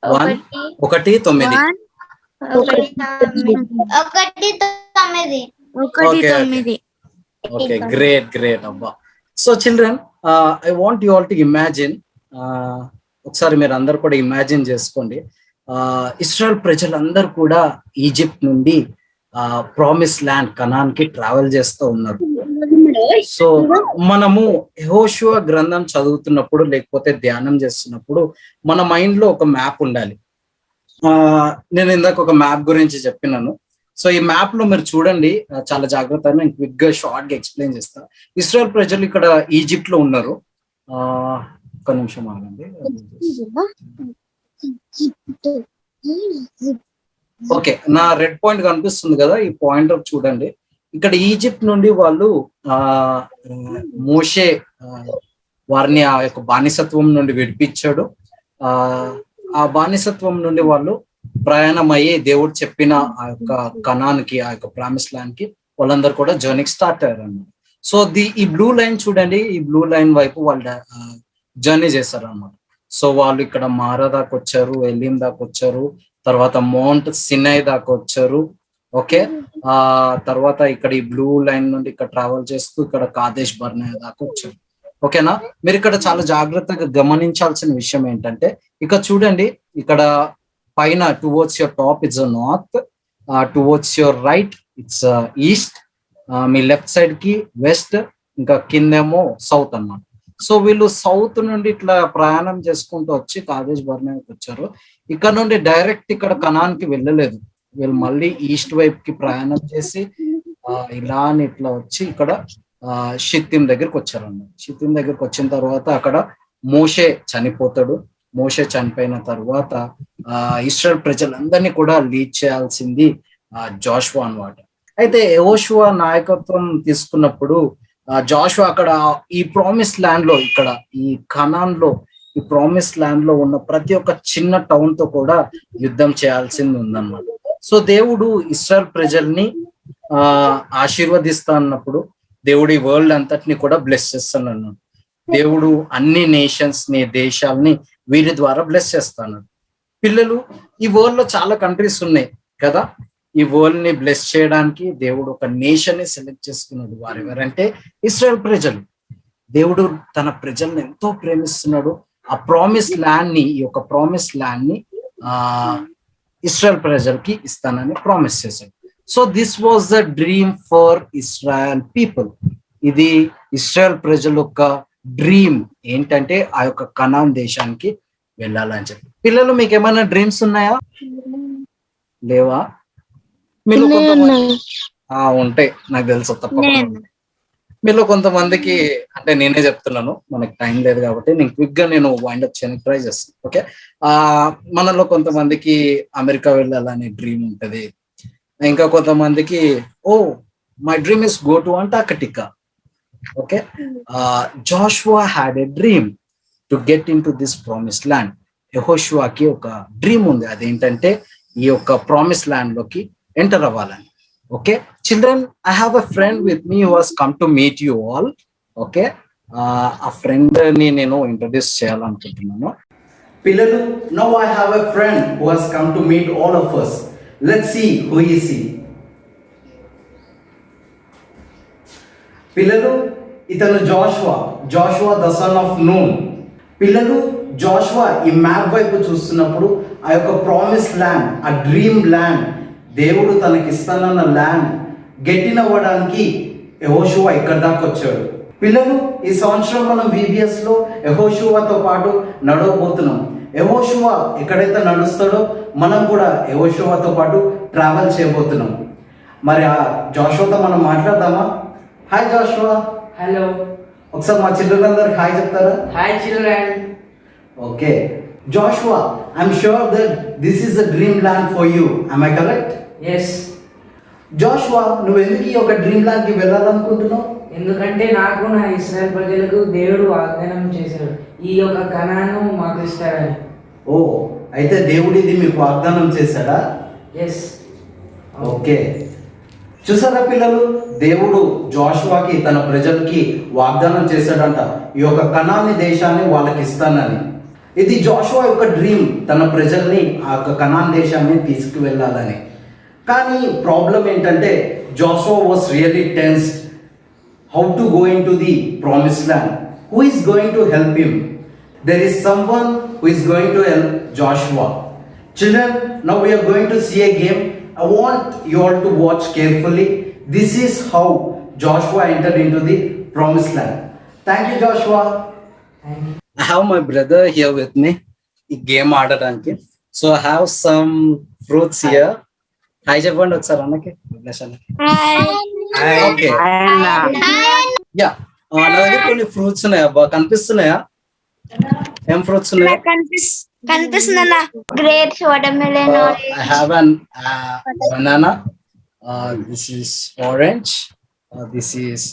1:9. Okay, great అబ్బా. So children, I want you all to imagine, ఒకసారి మీరు అందరు కూడా ఇమాజిన్ చేసుకోండి, ఇస్రాయల్ ప్రజలందరూ కూడా ఈజిప్ట్ నుండి ప్రామిస్ ల్యాండ్ కనాన్ కి ట్రావెల్ చేస్తూ ఉన్నారు. సో మనము యెహోషువ గ్రంథం చదువుతున్నప్పుడు లేకపోతే ధ్యానం చేస్తున్నప్పుడు మన మైండ్ లో ఒక మ్యాప్ ఉండాలి. నేను ఇందాక ఒక మ్యాప్ గురించి చెప్పినాను. సో ఈ మ్యాప్ లో మీరు చూడండి, చాలా జాగ్రత్తగా నేను క్విక్ గా షార్ట్ గా ఎక్స్ప్లెయిన్ చేస్తా. ఇస్రాయల్ ప్రజలు ఇక్కడ ఈజిప్ట్ లో ఉన్నారు. ఒక్క నిమిషం ఆగండి. ఓకే, నా రెడ్ పాయింట్ కనిపిస్తుంది కదా, ఈ పాయింట్ చూడండి. ఇక్కడ ఈజిప్ట్ నుండి వాళ్ళు మోషే వారిని ఆ యొక్క బానిసత్వం నుండి విడిపించాడు. ఆ బానిసత్వం నుండి వాళ్ళు ప్రయాణం అయ్యి దేవుడు చెప్పిన ఆ యొక్క కనాన్కి, ఆ యొక్క ప్రామిస్ ల్యాండ్ కి వాళ్ళందరూ కూడా జర్నీకి స్టార్ట్ అయ్యారు అన్నమాట. సో ఈ బ్లూ లైన్ చూడండి, ఈ బ్లూ లైన్ వైపు వాళ్ళు జర్నీ చేశారు అన్నమాట. సో వాళ్ళు ఇక్కడ మారా దాకా వచ్చారు, ఎలీం దాకా వచ్చారు, తర్వాత మౌంట్ సినై దాకా వచ్చారు. ఓకే, తర్వాత ఇక్కడ ఈ బ్లూ లైన్ నుండి ఇక్కడ ట్రావెల్ చేస్తూ ఇక్కడ కాదేశ్ బర్నే దాకా వచ్చారు. ఓకేనా, మీరు ఇక్కడ చాలా జాగ్రత్తగా గమనించాల్సిన విషయం ఏంటంటే, ఇక్కడ చూడండి, ఇక్కడ పైన towards your top it's north, towards your right it's east, me left side కి వెస్ట్, ఇంకా కిందేమో సౌత్ అన్నమాట. సో వీళ్ళు సౌత్ నుండి ఇట్లా ప్రయాణం చేసుకుంటూ వచ్చి కాదేశ్ బర్నేకి వచ్చారు. ఇక్కడ నుండి డైరెక్ట్ ఇక్కడ కనాన్కి వెళ్ళలేదు, వీళ్ళు మళ్ళీ ఈస్ట్ వైపు కి ప్రయాణం చేసి ఇలా అని ఇట్లా వచ్చి ఇక్కడ షిత్తిం దగ్గరికి వచ్చారు అన్నమాట. షిత్తిం దగ్గరికి వచ్చిన తర్వాత అక్కడ మోషే చనిపోతాడు. మోషే చనిపోయిన తర్వాత ఇశ్రాయేల్ ప్రజలందరినీ కూడా లీడ్ చేయాల్సింది జోషువా అన్నమాట. అయితే యెహోషువ నాయకత్వం తీసుకున్నప్పుడు జోషువా అక్కడ ఈ ప్రామిస్ ల్యాండ్ లో, ఇక్కడ ఈ కనాన్ లో, ఈ ప్రామిస్ ల్యాండ్ లో ఉన్న ప్రతి ఒక్క చిన్న టౌన్ తో కూడా యుద్ధం చేయాల్సింది ఉందన్నమాట. సో దేవుడు ఇశ్రాయేల్ ప్రజల్ని ఆశీర్వదిస్తా అన్నప్పుడు దేవుడు ఈ వరల్డ్ అంతటిని కూడా బ్లెస్ చేస్తాను. దేవుడు అన్ని నేషన్స్ ని, దేశాలని వీరి ద్వారా బ్లెస్ చేస్తాడు. పిల్లలు, ఈ వరల్డ్ లో చాలా కంట్రీస్ ఉన్నాయి కదా, ఈ వరల్డ్ ని బ్లెస్ చేయడానికి దేవుడు ఒక నేషన్ ని సెలెక్ట్ చేసుకున్నాడు. వారు ఎవరంటే ఇశ్రాయేల్ ప్రజలు. దేవుడు తన ప్రజల్ని ఎంతో ప్రేమిస్తున్నాడు. ఆ ప్రామిస్ ల్యాండ్ ని, ఈ యొక్క ప్రామిస్ ల్యాండ్ ని ఇశ్రాయేల్ ప్రజలకి ఇస్తానని ప్రామిస్ చేశాడు. So this was the dream for Israel people. ఇది ఇస్రాయల్ ప్రజల యొక్క డ్రీమ్ ఏంటంటే ఆ యొక్క కనాన్ దేశానికి వెళ్ళాలని చెప్పి. పిల్లలు, మీకు ఏమైనా డ్రీమ్స్ ఉన్నాయా? లేవా? మీరు ఉంటాయి, నాకు తెలుసు తప్పకుండా. మీలో కొంతమందికి, అంటే నేనే చెప్తున్నాను, మనకి టైం లేదు కాబట్టి నేను క్విక్ గా నేను వైండప్ చేయడానికి ట్రై చేస్తాను. ఓకే, మనలో కొంతమందికి అమెరికా వెళ్ళాలనే డ్రీమ్ ఉంటది. ఇంకా కొంతమందికి my dream is go to Antarctica. Okay, Joshua had a dream to get into this promise land. యెహోషువాకి ఒక డ్రీమ్ ఉంది, అదేంటంటే ఈ యొక్క ప్రామిస్ ల్యాండ్ లోకి ఎంటర్ అవ్వాలని. Okay children, I have a friend with me who has come to meet you all. Okay, ఆ friend ని నేను ఇంట్రడ్యూస్ చేయాలనుకుంటున్నాను. పిల్లలు, now I have a friend who has come to meet all of us. Let's see who is he. పిల్లలు, ఇతను Joshua the son of noon. పిల్లలు, Joshua ఈ map వైపు చూస్తున్నప్పుడు ఆ యొక్క ప్రామిస్ ల్యాండ్, ఆ డ్రీమ్ ల్యాండ్, దేవుడు తనకి ఇస్తానన్న ల్యాండ్ గెట్టిన్ అవ్వడానికి యెహోషువా ఇక్కడ దాకా వచ్చాడు. పిల్లలు, ఈ సంవత్సరం మనం VBS లో యెహోషువాతో పాటు నడవబోతున్నాం. యెహోషువా ఎక్కడైతే నడుస్తాడో మనం కూడా యెహోషువాతో పాటు ట్రావెల్ చేయబోతున్నాం. మరి ఆ జోషువాతో మనం మాట్లాడదామా? Hi Joshua. హలో. ఒకసారి మా చిల్డ్రన్ అందరికి హాయ్ చెప్తారా? Hi children. Okay Joshua, I'm sure that this is the dream land for you. am I correct? Yes. జోషువా, నువ్వు ఎందుకు ఈ ఒక డ్రీమ్ ల్యాండ్ కి వెళ్ళాలనుకుంటున్నావు? ఎందుకంటే నాకు నా ఇశ్రాయేల్ ప్రజలకు దేవుడు వాగ్దానం చేశాడు, ఈ యొక్క కనాను మాకు ఇస్తాడని. ఓ, అయితే దేవుడు ఇది మీకు వాగ్దానం చేశాడా? ఎస్. ఓకే, చూసారా పిల్లలు, దేవుడు జోషువాకి తన ప్రజలకి వాగ్దానం చేశాడంట, ఈ యొక్క కనాని దేశాన్ని వాళ్ళకి ఇస్తానని. ఇది జోషువా యొక్క డ్రీమ్, తన ప్రజల్ని ఆ యొక్క కనాన్ దేశాన్ని తీసుకువెళ్ళాలని. కానీ ప్రాబ్లం ఏంటంటే Joshua was really tensed how to go into the promised land. Who is going to help him? There is someone who is going to help Joshua. Children, now we are going to see a game. I want you all to watch carefully. This is how Joshua entered into the promised land. Thank you, Joshua. I have my brother here with me. ఈ game ఆడడానికి. So I have some fruits here. Hi చెప్పండి ఒకసారి అన్నకి, అభిలాష్ అన్నకి. Okay yeah, నా దగ్గర కొన్ని fruits ఉన్నాయి అబ్బా, కనిపిస్తున్నాయా? ఏం ఫ్రూట్స్ ఉన్నాయి? కనిపిస్తుందన్న. Grapes, watermelon, I have an banana. This is orange. This is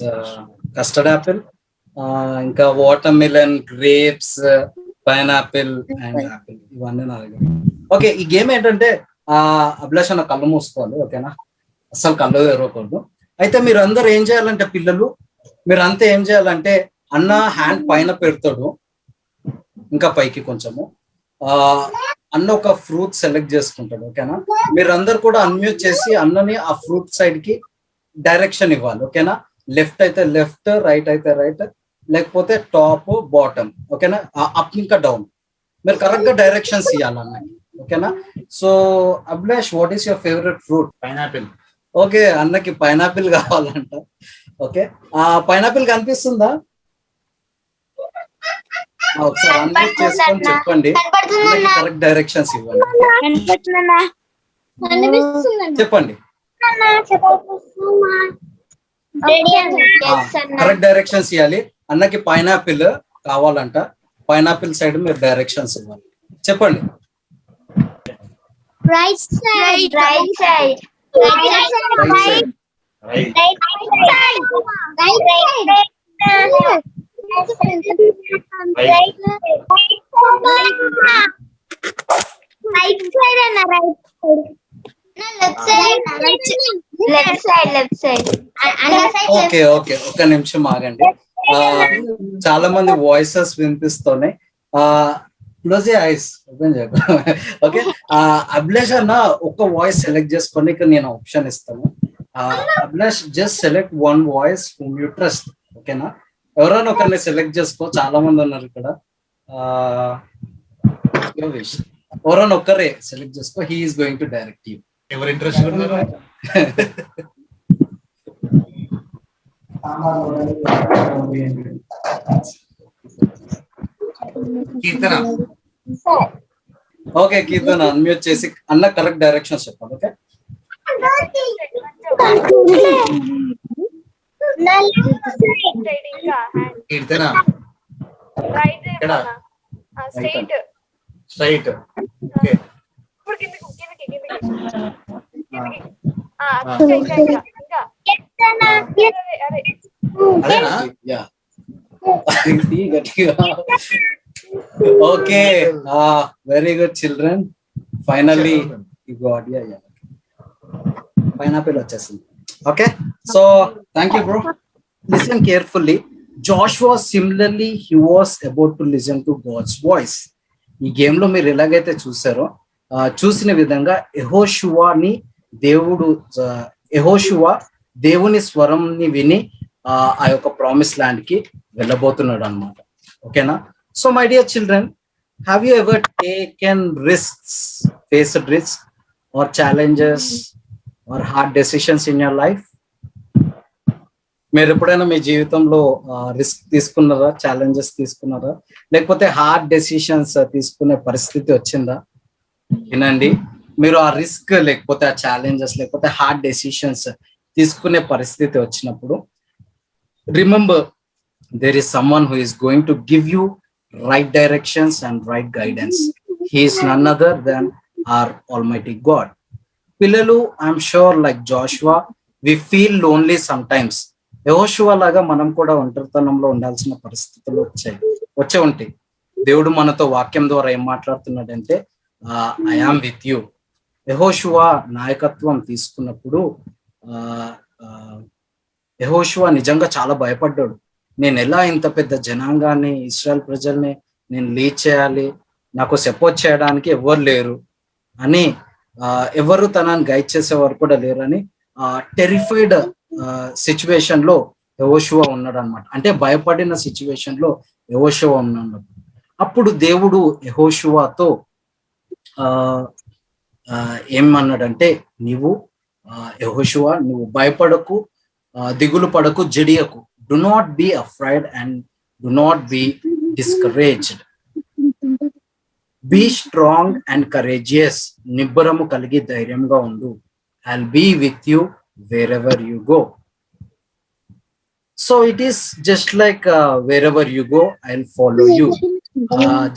custard apple. ఇంకా water melon, grapes, pineapple and Apple, ఇవన్నీ నా దగ్గర. ఓకే, ఈ గేమ్ ఏంటంటే అభిలాష్ అన్న కళ్ళు మూసుకోవాలి, ఓకేనా? అసలు కళ్ళు తెరవకూడదు. అయితే మీరు అందరు ఏం చేయాలంటే, పిల్లలు మీరంతా ఏం చేయాలంటే, అన్న హ్యాండ్ పైన పెడతాడు, ఇంకా పైకి కొంచెము. అన్న ఒక ఫ్రూట్ సెలెక్ట్ చేసుకుంటాడు, ఓకేనా? మీరందరు కూడా అన్మ్యూట్ చేసి అన్నని ఆ ఫ్రూట్ సైడ్ కి డైరెక్షన్ ఇవ్వాలి, ఓకేనా? లెఫ్ట్ అయితే లెఫ్ట్, రైట్ అయితే రైట్, లేకపోతే టాప్ బాటమ్, ఓకేనా? అప్ ఇంకా డౌన్, మీరు కరెక్ట్ గా డైరెక్షన్స్ ఇవ్వాలి అన్నకి, ఓకేనా? So Abhilash, what is your favourite fruit? Pineapple. Okay, అన్నకి పైనాపిల్ కావాలంట. ఓకే, పైనాపిల్ కనిపిస్తుందా? ఒకసారి అన్మ్యూట్ చేసుకొని చెప్పండి, కరెక్ట్ డైరెక్షన్స్ ఇవ్వండి. చెప్పండి, కరెక్ట్ డైరెక్షన్స్ ఇవ్వాలి. అన్నకి పైనాపిల్ కావాలంట, పైనాపిల్ సైడ్ మీరు డైరెక్షన్స్ ఇవ్వాలి. చెప్పండి. Right side, right side, right side, right. Okay okay, ఒక్క నిమిషం ఆగండి. చాలా మంది వాయిసెస్ వినిపిస్తున్నాయి. క్లోజ్ యువర్ ఐస్, ఓపెన్ చేయకు. ఓకే, అభిలాష్ అన్న ఒక వాయిస్ సెలెక్ట్ చేసుకొని ఇక్కడ నేను ఆప్షన్ ఇస్తాను. Abhilash, just select one voice whom you trust, ఓకేనా? ఎవరైనా ఒకరిని సెలెక్ట్ చేసుకో, చాలా మంది ఉన్నారు ఇక్కడ. ఎవరైనా ఒక్కరే సెలెక్ట్ చేసుకో, he is going to direct you. ఎవరు ఇంట్రెస్ట్ ఉన్నారు? కీర్తన. ఓకే, కీర్తన అన్మ్యూట్ చేసి అన్న కరెక్ట్ డైరెక్షన్స్ చెప్పాలి, ఓకే? కీర్తన ఇక్కడ స్ట్రైట్. ఓకే, అదేనా? యా, గట్టిగా. Okay, very good children, finally you got. Yeah, pineapple వచ్చేసింది. Okay, so thank you bro. Listen carefully. Joshua similarly he was about to listen to God's voice. ఈ game లో మీరు ఎలాగైతే చూసారో, చూసిన విధంగా యెహోషువ దేవుని స్వరంని విని ఆ యొక్క ప్రామిస్ ల్యాండ్ కి వెళ్ళబోతున్నాడు అన్నమాట, ఓకేనా? So my dear children, have you ever taken risks, faced risk or challenges or hard decisions in your life? మీరు ఎప్పుడైనా మీ జీవితంలో రిస్క్ తీసుకున్నారా, ఛాలెంజెస్ తీసుకున్నారా, లేకపోతే హార్డ్ డెసిషన్స్ తీసుకునే పరిస్థితి వచ్చిందా? వినండి, మీరు ఆ రిస్క్ లేకపోతే ఆ ఛాలెంజెస్ లేకపోతే హార్డ్ డెసిషన్స్ తీసుకునే పరిస్థితి వచ్చినప్పుడు, remember there is someone who is going to give you right directions and right guidance. He is none other than our Almighty God. Pillalu, I'm sure like Joshua, we feel lonely sometimes. యెహోషువ లాగా మనం కూడా ఒంటరితనంలో ఉండాల్సిన పరిస్థితులు వచ్చే ఉంటాయి. దేవుడు మనతో వాక్యం ద్వారా ఏం మాట్లాడుతున్నాడంటే, ఐ యామ్ విత్ యూ. యెహోషువ నాయకత్వం తీసుకున్నప్పుడు యెహోషువ నిజంగా చాలా భయపడ్డాడు. నేను ఎలా ఇంత పెద్ద జనాంగాన్ని, ఇశ్రాయేల్ ప్రజల్ని నేను లీడ్ చేయాలి, నాకు సపోర్ట్ చేయడానికి ఎవరు లేరు అని, ఎవరు తనని గైడ్ చేసేవారు కూడా లేరని టెరిఫైడ్ సిచ్యువేషన్ లో యెహోషువ ఉన్నాడు అనమాట. అంటే భయపడిన సిచ్యువేషన్ లో యెహోషువ ఉన్నాడు. అప్పుడు దేవుడు యెహోషువతో ఏమన్నాడంటే, యెహోషువ నువ్వు భయపడకు, దిగులు పడకు, జడియకు. Do not be afraid and do not be discouraged. Be strong and courageous. నిబ్బరము కలిగి ధైర్యంగా ఉండు I'll be with you wherever you go. So it is just like wherever you go, I'll follow you.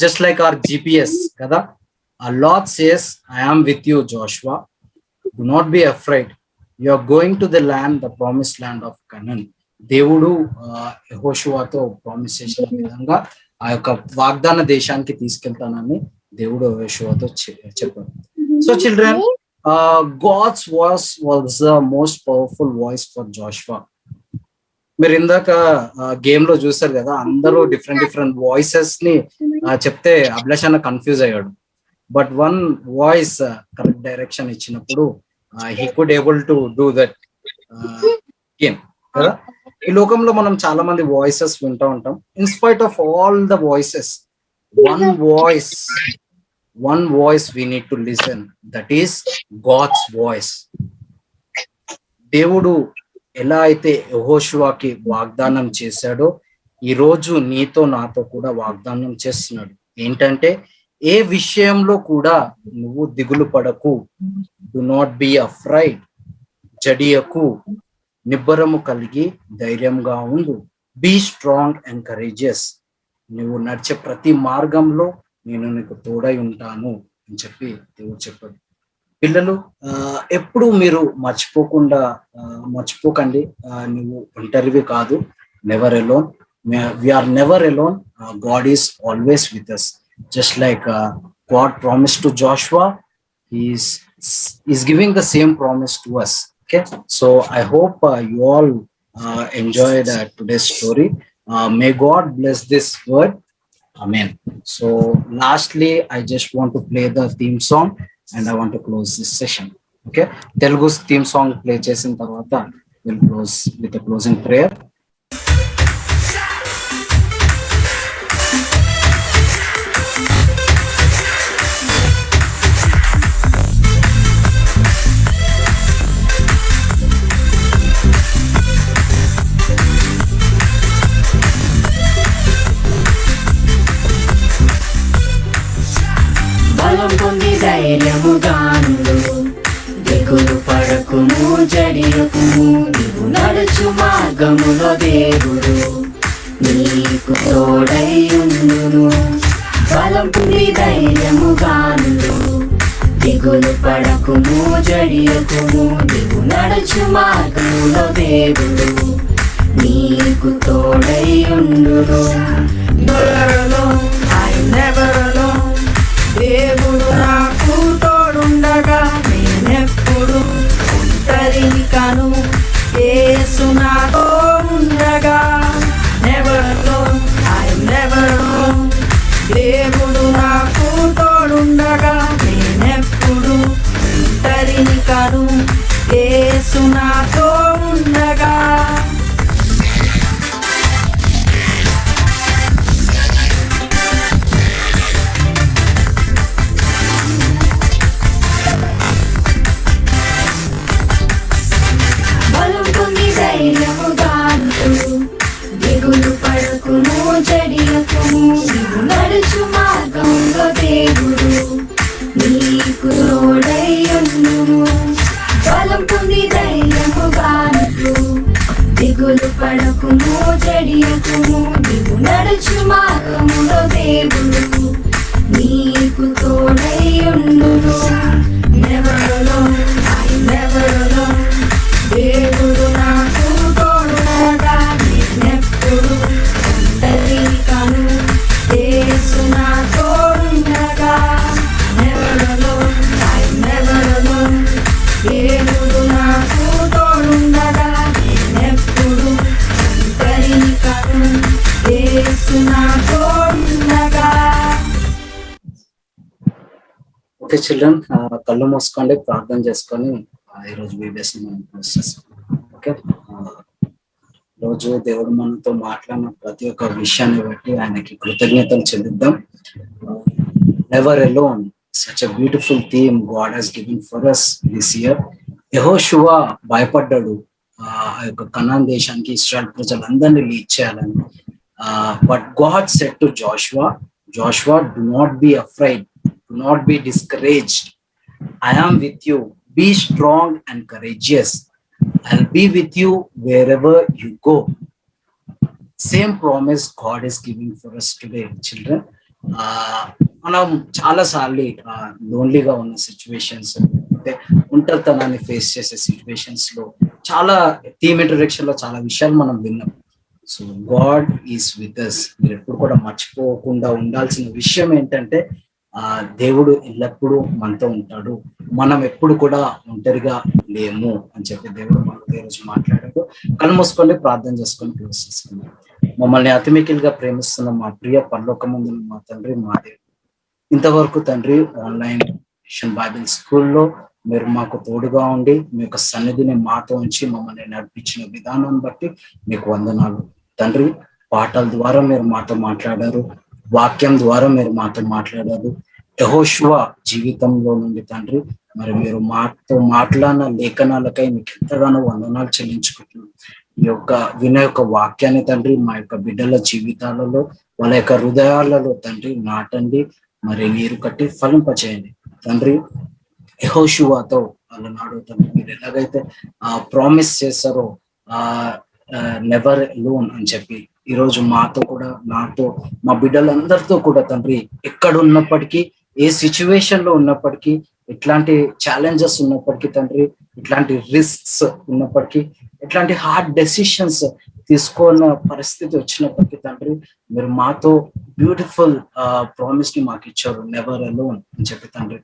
Just like our GPS, kada. Our Lord says, I am with you, Joshua. Do not be afraid. You are going to the land, the promised land of Canaan. దేవుడు యెహోషువతో promise చేసిన విధంగా ఆ యొక్క వాగ్దాన దేశానికి తీసుకెళ్తానని దేవుడు యెహోషువతో చెప్పారు. So children, God's voice was the most powerful voice for Joshua. మీరు ఇందాక గేమ్ లో చూసారు కదా, అందరూ డిఫరెంట్ వాయిసెస్ ని చెప్తే అభిలాష్ అన్న కన్ఫ్యూజ్ అయ్యాడు. But one voice correct direction ఇచ్చినప్పుడు he could able to do that game కదా. ఈ లోకంలో మనం చాలా మంది వాయిసెస్ వింటూ ఉంటాం. In spite of all the voices, one voice we need to listen, that is God's voice. దేవుడు ఎలా అయితే యెహోషువకి వాగ్దానం చేశాడో, ఈ రోజు నీతో నాతో కూడా వాగ్దానం చేస్తున్నాడు. ఏంటంటే, ఏ విషయంలో కూడా నువ్వు దిగులు పడకు, డు నాట్ బి అఫ్రైడ్, జడియకు, నిబ్బరము కలిగి ధైర్యంగా ఉండు, బీ స్ట్రాంగ్ అండ్ కరేజియస్. నువ్వు నడిచే ప్రతి మార్గంలో నేను నీకు తోడై ఉంటాను అని చెప్పి దేవుడు చెప్పాడు. పిల్లలు, ఎప్పుడు మీరు మర్చిపోకండి, నువ్వు ఒంటరివి కాదు. Never alone, we're never alone. God is always with us. Just like God promise to Joshua, is giving the same promise to us. Okay, so I hope you all enjoyed today's story. May God bless this word. Amen. So lastly, I just want to play the theme song and I want to close this session. Okay, Telugu theme song play chesin tarvata we'll close with a closing prayer. బలం పొంది ధైర్యముగాను, దిగులు పడకుము, జడియకుము, నీవు నడుచు మార్గములో దేవుడు నీకు తోడైయుండును. బలం పొంది ధైర్యముగాను, దిగులు పడకుము, జడియకుము, నీవు నడుచు మార్గములో దేవుడు నీకు తోడైయుండును. దేవుడు నాకు తోడుండగా నేనెప్పుడు ఒంటరిని కాను. యేసు నాతో ఉండగా never alone, I'm never alone. దేవుడు నాకు తోడుండగా నేనెప్పుడు ఒంటరిని కాను. యేసు నాతో ఉండగా. దిగులు పడకుము, జడియకుము, నీవు నడుచు మార్గంలో దేవుడు నీకు తోడైయుండును. బలం పొంది ధైర్యముగాను, దిగులు పడకుము, జడియకుము, నీవు నడుచు మార్గంలో దేవుడు నీకు తోడైయుండును. Never alone, I never alone. దేవుడు నాకు తోడుండగా నేనెప్పుడు ఒంటరిని కాను. యేసు నా తోడుండగా never alone, I'm never alone. దేవుడు నాకు తోడుండగా నేనెప్పుడు ఒంటరిని కాను. యేసు నా తోడుండగా. ఓకే చిల్డ్రన్, కళ్ళు మూసుకోండి, ప్రార్థన చేసుకొని ఈరోజు వీడియోస్ మనం పోస్ట్ చేస్తాం. ఓకే, రోజు దేవుడు మనతో మాట్లాడిన ప్రతి ఒక్క విషయాన్ని బట్టి ఆయనకి కృతజ్ఞతలు చెల్లిద్దాం. Never alone, such a beautiful theme God has given for us this year. యెహోషువా భయపడ్డాడు ఆ యొక్క కనాన్ దేశానికి ఇశ్రాయేల్ ప్రజలందరినీ లీడ్ చేయాలని. But God said to Joshua, do not be afraid, do not be discouraged, I am with you. be strong and courageous. I'll be with you wherever you go. Same promise God is giving for us today, children. మనం చాలా సార్లు లోన్లీగా ఉన్న situations, అంటే ఒంటరితనాన్ని face చేసే situations లో చాలా టీమ్ ఇంటరాక్షన్ లో చాలా విషయాలు మనం విన్నాం. So God is with us. మీరు ఎప్పుడు కూడా మర్చిపోకుండా ఉండాల్సిన విషయం ఏంటంటే దేవుడు ఎల్లప్పుడూ మనతో ఉంటాడు, మనం ఎప్పుడు కూడా ఒంటరిగా లేము అని చెప్పి దేవుడు మనతో ఈరోజు మాట్లాడాడు. కళ్ళు మూసుకొని ప్రార్థన చేసుకొని క్లోజ్ చేసుకున్నాం. మమ్మల్ని అతిమికిలుగా ప్రేమిస్తున్న మా ప్రియ పరలోకమందు మా తండ్రి, మా దేవుడు, ఇంతవరకు తండ్రి ఆన్లైన్ మిషన్ బైబిల్ స్కూల్లో మీరు మాకు తోడుగా ఉండి మీ యొక్క సన్నిధిని మాతో ఉంచి మమ్మల్ని నడిపించిన విధానాన్ని బట్టి మీకు వందనాలు తండ్రి. పాటల ద్వారా మీరు మాతో మాట్లాడారు, వాక్యం ద్వారా మీరు మాతో మాట్లాడారు. యెహోషువ జీవితంలో నుండి తండ్రి మరి మీరు మాతో మాట్లాడిన లేఖనాలకై మీకు ఎంతగానో వందనాలు చెల్లించుకుంటున్నాం. ఈ యొక్క వినే యొక్క వాక్యాన్ని తండ్రి మా యొక్క బిడ్డల జీవితాలలో, వాళ్ళ యొక్క హృదయాలలో తండ్రి నాటండి, మరి నీరు కట్టి ఫలింపచేయండి తండ్రి. యెహోషువతో అలనాడు తండ్రి మీరు ఎలాగైతే ప్రామిస్ చేశారో నెవర్ లోన్ అని చెప్పి, ఈరోజు మాతో కూడా, నాతో, మా బిడ్డలందరితో కూడా తండ్రి ఎక్కడ ఉన్నప్పటికీ, ఏ సిచ్యువేషన్ లో ఉన్నప్పటికీ, ఎట్లాంటి ఛాలెంజెస్ ఉన్నప్పటికీ తండ్రి, ఇట్లాంటి రిస్క్స్ ఉన్నప్పటికీ, ఎట్లాంటి హార్డ్ డెసిషన్స్ తీసుకోన్న పరిస్థితి వచ్చినప్పటికీ తండ్రి మీరు మాతో బ్యూటిఫుల్ ప్రామిస్ ని మాకు ఇచ్చారు, నెవర్ అలోన్ అని చెప్పి తండ్రి.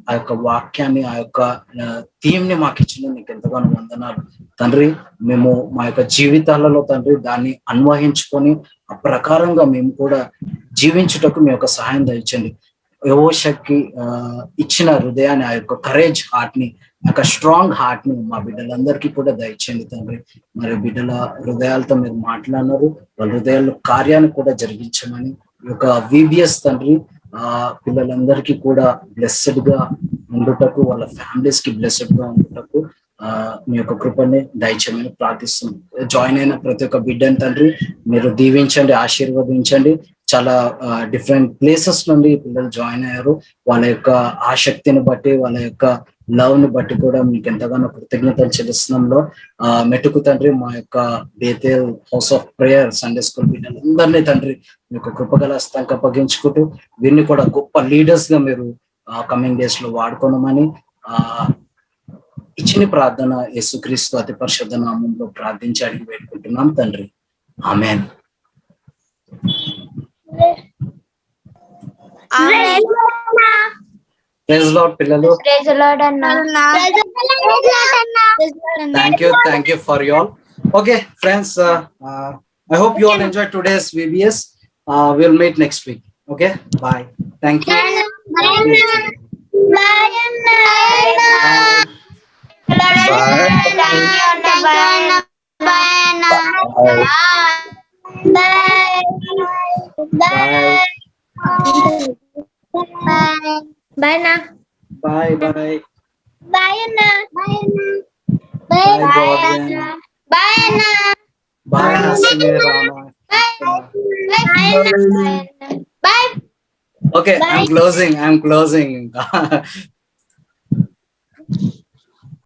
ఆ యొక్క వాక్యాన్ని, ఆ యొక్క థీమ్ ని మాకు ఇచ్చిన నీకు ఎంతగానో వందనాలు తండ్రి. మేము మా యొక్క జీవితాలలో తండ్రి దాన్ని అన్వయించుకొని ఆ ప్రకారంగా మేము కూడా జీవించుటకు మీ యొక్క సహాయం దయచండి. యెహోషువకి ఇచ్చిన హృదయాన్ని, ఆ యొక్క కరేజ్ హార్ట్ ని, ఆ యొక్క స్ట్రాంగ్ హార్ట్ ని మా బిడ్డలందరికీ కూడా దయచేయండి తండ్రి. మరి బిడ్డల హృదయాలతో మీరు మాట్లాడినారు, వాళ్ళ హృదయాల్లో కార్యాన్ని కూడా జరిగించమని, ఈ యొక్క VBS తండ్రి పిల్లలందరికీ కూడా బ్లెస్సెడ్ గా ఉండుటకు, వాళ్ళ ఫ్యామిలీస్ కి బ్లెస్సెడ్ గా ఉండుటకు మీ యొక్క కృపని దయచేయమని ప్రార్థిస్తున్నాం. జాయిన్ అయిన ప్రతి ఒక్క బిడ్డని తండ్రి మీరు దీవించండి, ఆశీర్వదించండి. చాలా డిఫరెంట్ ప్లేసెస్ నుండి పిల్లలు జాయిన్ అయ్యారు. వాళ్ళ యొక్క ఆసక్తిని బట్టి, వాళ్ళ యొక్క లవ్ ని బట్టి కూడా మీకు ఎంతగానో కృతజ్ఞతలు చెల్లిస్తున్నాంలో మెట్టుకు తండ్రి. మా యొక్క Bethel house of prayer Sunday school బిడ్డలందరినీ తండ్రి మీ యొక్క కృపగల హస్తానికి అప్పగించుకుంటూ, వీరిని కూడా గొప్ప లీడర్స్ గా మీరు కమింగ్ డేస్ లో వాడుకోనమని ఇచ్చిన ప్రార్థన యేసుక్రీస్తు అతి పరిశుద్ధ నామంలో ప్రార్థించి అడిగి పెట్టుకుంటున్నాం తండ్రి, ఆమేన్. ప్రైజ్ లార్డ్ పిల్లలు. ప్రైజ్ లార్డ్ అన్న. Thank you for you all. Okay friends, I hope you all enjoyed today's VBS. We'll meet next week. Okay, bye. Thank you. Bye na. Bye bye. Bye na. Bye Godwin. Bye na. Bye Hasmi Rama. Bye. Okay, I'm closing.